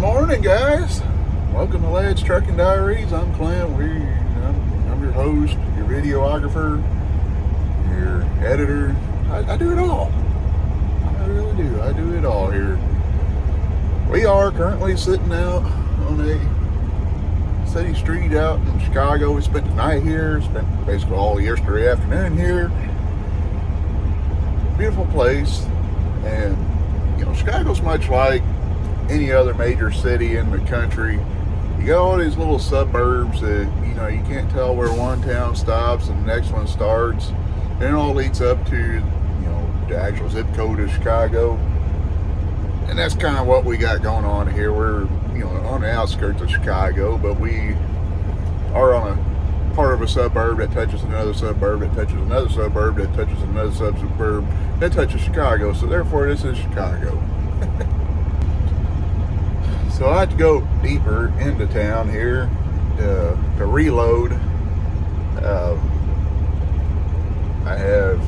morning, guys. Welcome to Lad's Trucking Diaries. I'm Clint. I'm your host, your videographer, your editor. I do it all. I really do. I do it all here. We are currently sitting out on a city street out in Chicago. We spent the night here. Spent basically all yesterday afternoon here. Beautiful place, and Chicago's much like any other major city in the country. You got all these little suburbs that you can't tell where one town stops and the next one starts, and it all leads up to the actual zip code of Chicago. And that's kind of what we got going on here. We're on the outskirts of Chicago, but we are on a part of a suburb that touches another suburb that touches another suburb that touches another suburb that touches Chicago. So therefore this is Chicago. So I had to go deeper into town here to reload. I'm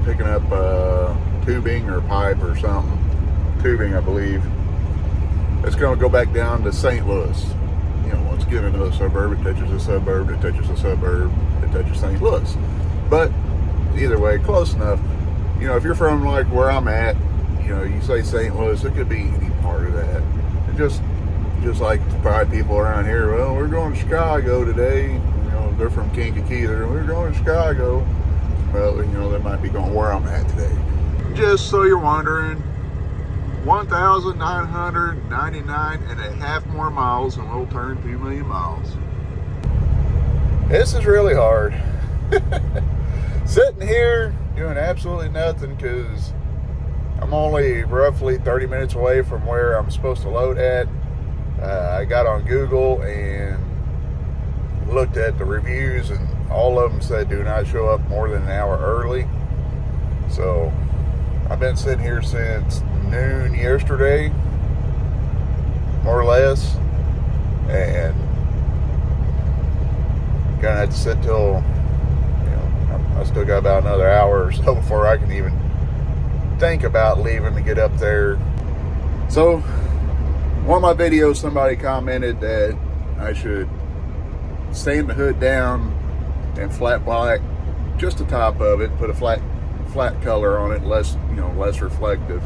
picking up tubing or pipe or something. Tubing, I believe. It's going to go back down to St. Louis. Once again, another suburb. It touches a suburb. It touches a suburb. It touches St. Louis. But either way, close enough. If you're from like where I'm at, you say St. Louis, it could be any part of that. Just like probably people around here, well, we're going to Chicago today. They're from Kankakee. We're going to Chicago. Well, they might be going where I'm at today. Just so you're wondering, 1,999 and a half more miles and we'll turn 2 million miles. This is really hard. Sitting here doing absolutely nothing because I'm only roughly 30 minutes away from where I'm supposed to load at. I got on Google and looked at the reviews, and all of them said do not show up more than an hour early. So I've been sitting here since noon yesterday, more or less, and gonna have to sit till I still got about another hour or so before I can even think about leaving to get up there. So one of my videos, somebody commented that I should sand the hood down and flat black just the top of it, put a flat color on it, less reflective.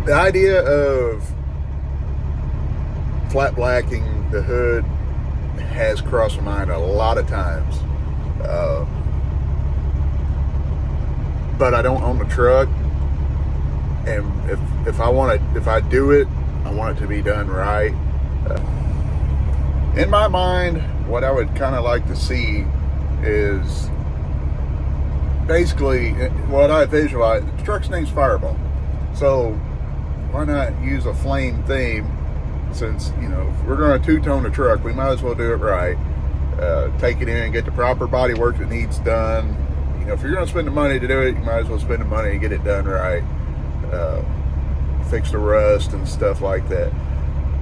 The idea of flat blacking the hood has crossed my mind a lot of times, but I don't own the truck. And if I do it, I want it to be done right. In my mind, what I would kind of like to see is basically what I visualize. The truck's name's Fireball, so why not use a flame theme? Since if we're going to two-tone the truck, we might as well do it right. Take it in, get the proper body work that needs done. If you're going to spend the money to do it, you might as well spend the money and get it done right. Fix the rust and stuff like that.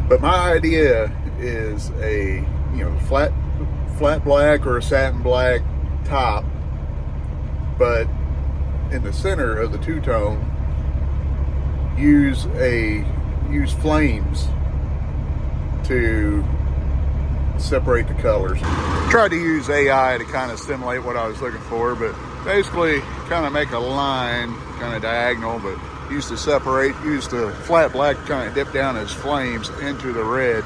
But my idea is a flat black or a satin black top, but in the center of the two-tone use flames to separate the colors. Tried to use AI to kind of simulate what I was looking for, but basically kind of make a line kind of diagonal, but use the flat black to kind of dip down as flames into the red.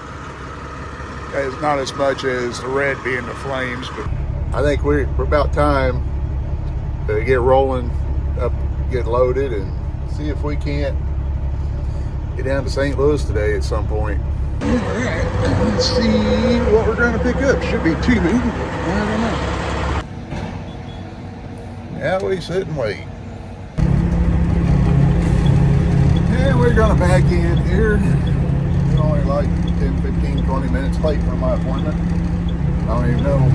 It's not as much as the red being the flames, but I think we're about time to get rolling up, get loaded, and see if we can't get down to St. Louis today at some point. All right, let's see what we're going to pick up. Should be tubing. I don't know. Yeah, we sit and wait. And we're going to back in here. It's only like 10, 15, 20 minutes late for my appointment. I don't even know.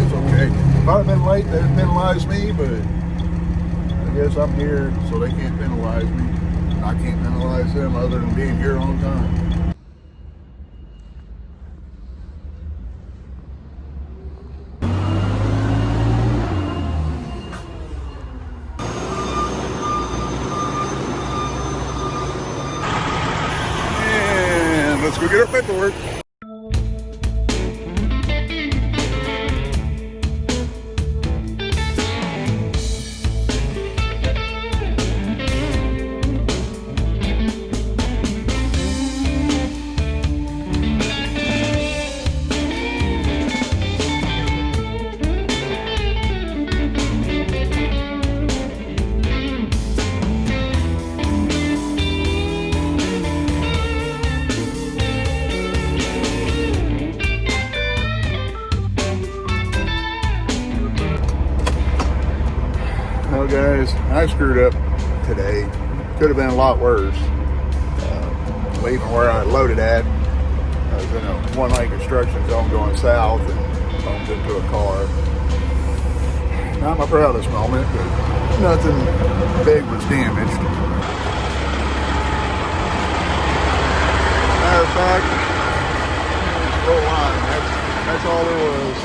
It's okay. If I'd have been late, they'd have penalized me, but I guess I'm here, so they can't penalize me. I can't penalize them other than being here on time. got paperwork. Well, guys, I screwed up today. Could have been a lot worse. Leaving where I loaded at, I was in a one-lane construction zone going south and bumped into a car. Not my proudest moment, but nothing big was damaged. Matter of fact, roll line. That's all there was.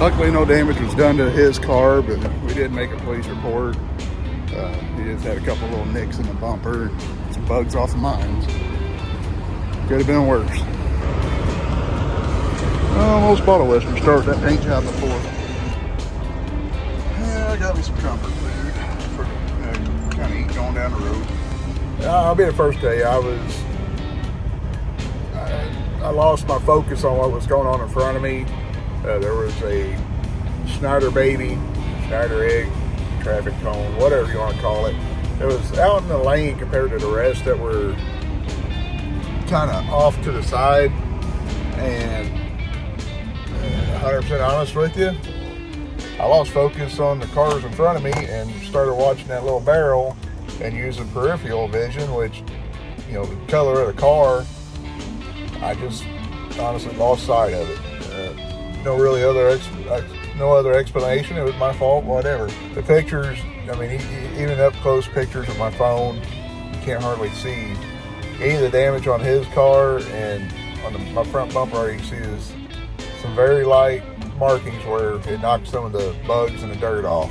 Luckily, no damage was done to his car, but we did make a police report. He just had a couple little nicks in the bumper and some bugs off of mine. Could have been worse. Almost bought a Western Star at that paint job before. Yeah, I got me some comfort food for kind of eat going down the road. I'll be the first day. I lost my focus on what was going on in front of me. There was a Schneider baby, Schneider egg, traffic cone, whatever you want to call it. It was out in the lane compared to the rest that were kind of off to the side. And 100% honest with you, I lost focus on the cars in front of me and started watching that little barrel and using peripheral vision, which, you know, the color of the car, I just honestly lost sight of it. No other explanation. It was my fault, whatever. The pictures, I mean, even up close pictures of my phone, you can't hardly see any of the damage on his car, and on my front bumper, you can see is some very light markings where it knocked some of the bugs and the dirt off.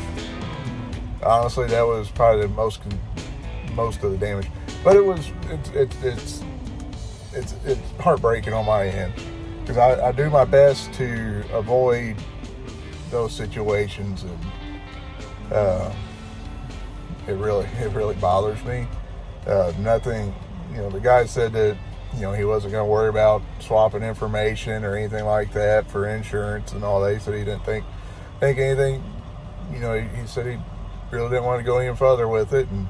Honestly, that was probably the most of the damage. But it's heartbreaking on my end, because I do my best to avoid those situations, and it really bothers me. Nothing, you know, the guy said that, you know, he wasn't going to worry about swapping information or anything like that for insurance and all that. He said he didn't think anything, you know, he said he really didn't want to go any further with it, and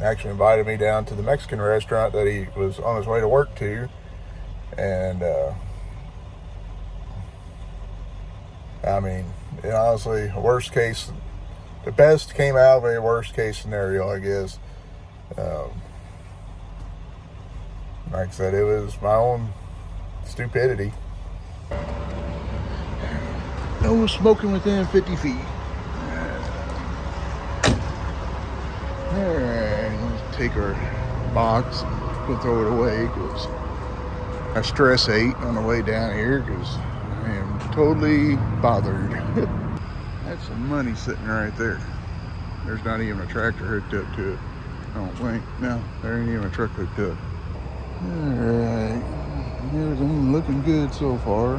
actually invited me down to the Mexican restaurant that he was on his way to work to. And I mean, honestly, the best came out of a worst case scenario, I guess. Like I said, it was my own stupidity. No smoking within 50 feet. Alright, let's take our box and we'll throw it away, because I stress ate on the way down here because I am totally bothered. That's some money sitting right there. There's not even a tractor hooked up to it. I don't think. No, there ain't even a truck hooked up. Alright, everything looking good so far.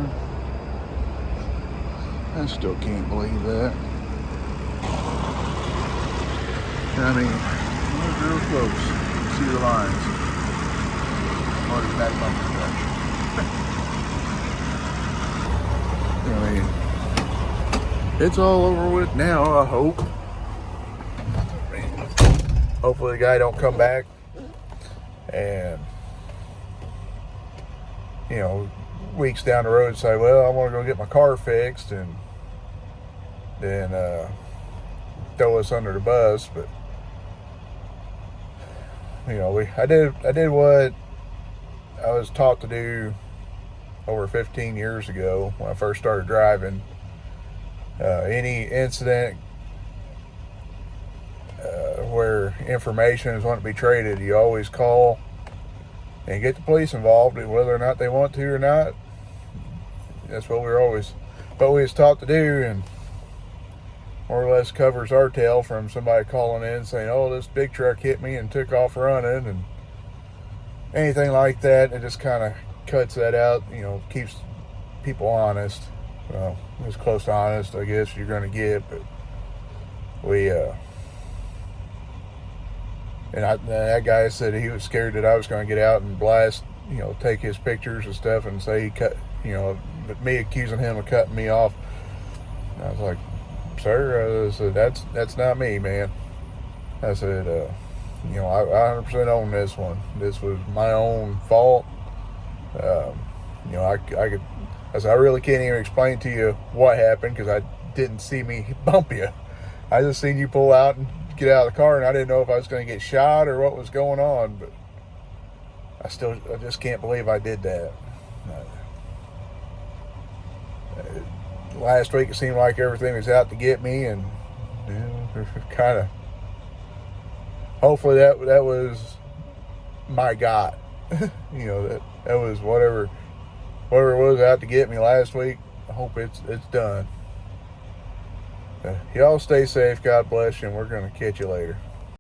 I still can't believe that. I mean, we're real close. You see the lines. Oh, there's that bumper crash. I mean, it's all over with now, I hope. Hopefully the guy don't come back and, you know, weeks down the road say, well, I want to go get my car fixed, and then throw us under the bus. But, you know, I did what I was taught to do over 15 years ago when I first started driving. Any incident where information is wanting to be traded, you always call and get the police involved, whether or not they want to or not. That's what we was taught to do. And more or less covers our tail from somebody calling in saying, oh, this big truck hit me and took off running, and anything like that. It just kind of cuts that out, keeps people honest. Well, as close to honest, I guess, you're going to get. But that guy said he was scared that I was going to get out and blast, take his pictures and stuff and say he cut, but me accusing him of cutting me off. And I was like, sir, I said, that's not me, man. I said, I 100% own this one. This was my own fault. I said, I really can't even explain to you what happened because I didn't see me bump you. I just seen you pull out and get out of the car, and I didn't know if I was going to get shot or what was going on, but I just can't believe I did that. Last week it seemed like everything was out to get me, and kind of, hopefully that was my God. that was whatever it was out to get me last week. I hope it's done. Y'all stay safe. God bless you, and we're going to catch you later.